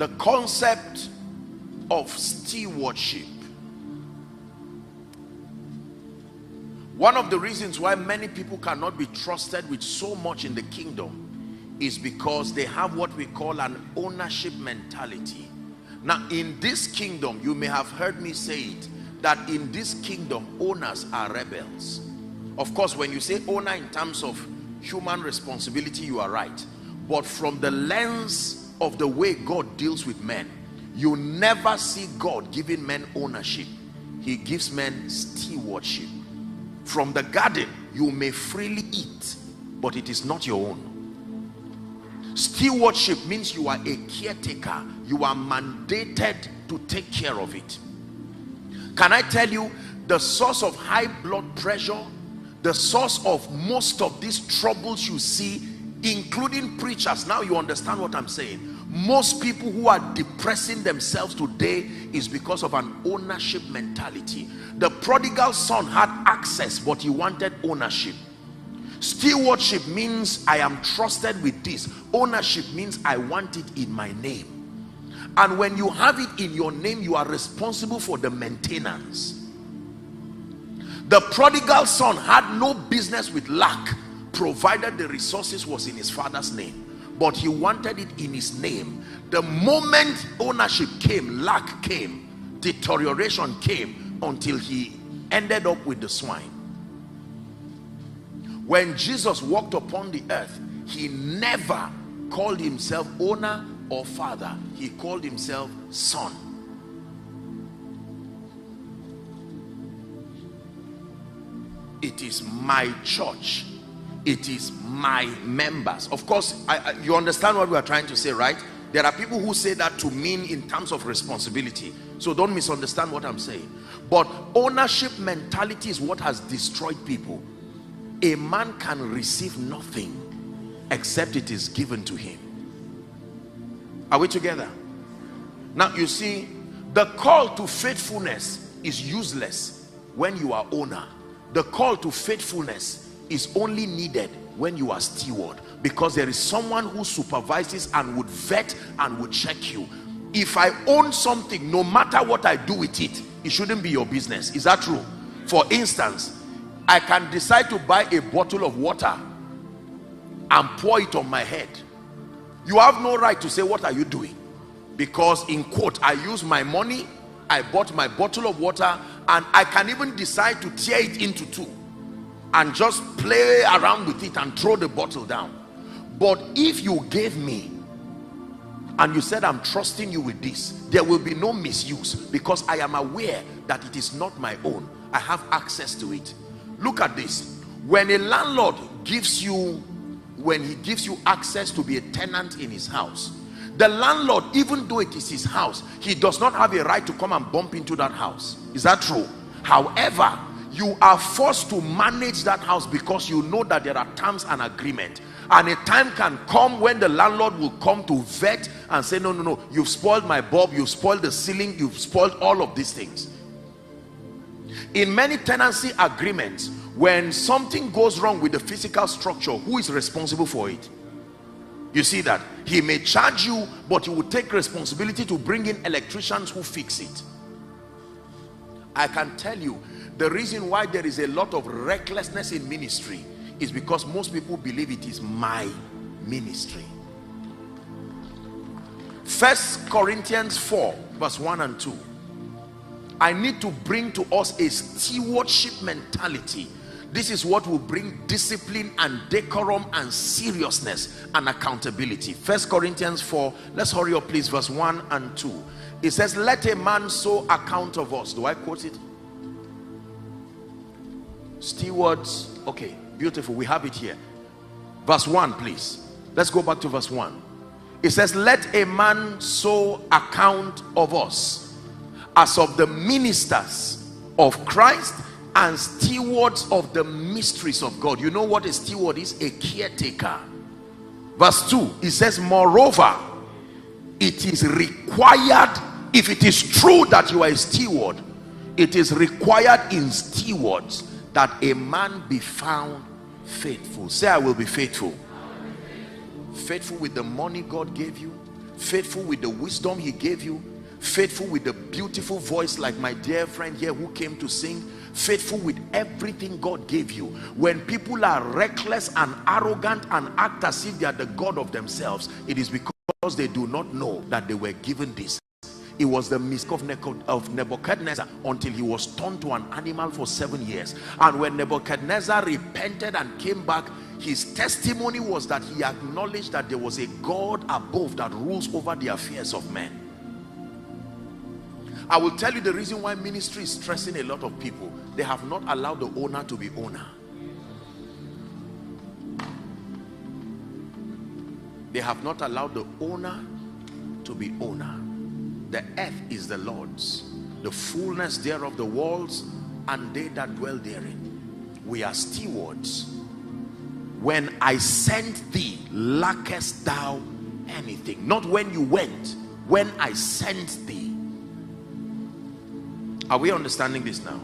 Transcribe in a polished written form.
The concept of stewardship. One of the reasons why many people cannot be trusted with so much in the kingdom is because they have what we call an ownership mentality. Now, in this kingdom, you may have heard me say it, that in this kingdom, owners are rebels. Of course, when you say owner in terms of human responsibility, you are right. But from the lens of the way God deals with men, you never see God giving men ownership. He gives men stewardship. From the garden, you may freely eat, but it is not your own. Stewardship means you are a caretaker. You are mandated to take care of it. Can I tell you, the source of high blood pressure, the source of most of these troubles you see, including preachers, now you understand what I'm saying. Most people who are depressing themselves today is because of an ownership mentality. The prodigal son had access, but he wanted ownership. Stewardship means I am trusted with this. Ownership means I want it in my name. And when you have it in your name, you are responsible for the maintenance. The prodigal son had no business with lack, provided the resources was in his father's name. But he wanted it in his name. The moment ownership came, lack came, deterioration came, until he ended up with the swine. When Jesus walked upon the earth, he never called himself owner or father. He called himself son. It is my church. It is my members. Of course, you understand what we are trying to say, right? There are people who say that to mean in terms of responsibility. So don't misunderstand what I'm saying. But ownership mentality is what has destroyed people. A man can receive nothing except it is given to him. Are we together? Now you see, the call to faithfulness is useless when you are owner. The call to faithfulness is only needed when you are steward, because there is someone who supervises and would vet and would check you. If I own something, no matter what I do with it, it shouldn't be your business. Is that true? For instance, I can decide to buy a bottle of water and pour it on my head. You have no right to say, what are you doing? Because in quote, I use my money, I bought my bottle of water, and I can even decide to tear it into two and just play around with it and throw the bottle down. But if you gave me and you said, I'm trusting you with this, there will be no misuse, because I am aware that it is not my own. I have access to it. Look at this. When a landlord gives you, when he gives you access to be a tenant in his house, the landlord, even though it is his house, he does not have a right to come and bump into that house. Is that true? However, you are forced to manage that house because you know that there are terms and agreement. And a time can come when the landlord will come to vet and say, no, you've spoiled my bulb, you've spoiled the ceiling, you've spoiled all of these things. In many tenancy agreements, when something goes wrong with the physical structure, who is responsible for it? You see that? He may charge you, but you will take responsibility to bring in electricians who fix it. I can tell you, the reason why there is a lot of recklessness in ministry is because most people believe it is my ministry. 1 Corinthians 4 verse 1 and 2. I need to bring to us a stewardship mentality. This is what will bring discipline and decorum and seriousness and accountability. 1 Corinthians 4, let's hurry up please, verse 1 and 2. It says, let a man so account of us. Do I quote it? Stewards. Okay, beautiful, we have it here. Verse 1 please. Let's go back to verse 1. It says, let a man so account of us as of the ministers of Christ and stewards of the mysteries of God. You know what a steward is? A caretaker. Verse 2, it says, moreover, it is required, if it is true that you are a steward, it is required in stewards that a man be found faithful. Say, I will be faithful. Faithful with the money God gave you, faithful with the wisdom he gave you, faithful with the beautiful voice like my dear friend here who came to sing, faithful with everything God gave you. When people are reckless and arrogant and act as if they are the God of themselves, it is because they do not know that they were given this. It was the mistake of Nebuchadnezzar until he was turned to an animal for 7 years. And when Nebuchadnezzar repented and came back, his testimony was that he acknowledged that there was a God above that rules over the affairs of men. I will tell you the reason why ministry is stressing a lot of people. They have not allowed the owner to be owner. They have not allowed the owner to be owner. The earth is the Lord's, the fullness thereof, the walls, and they that dwell therein. We are stewards. When I sent thee, lackest thou anything? Not when you went, when I sent thee. Are we understanding this now?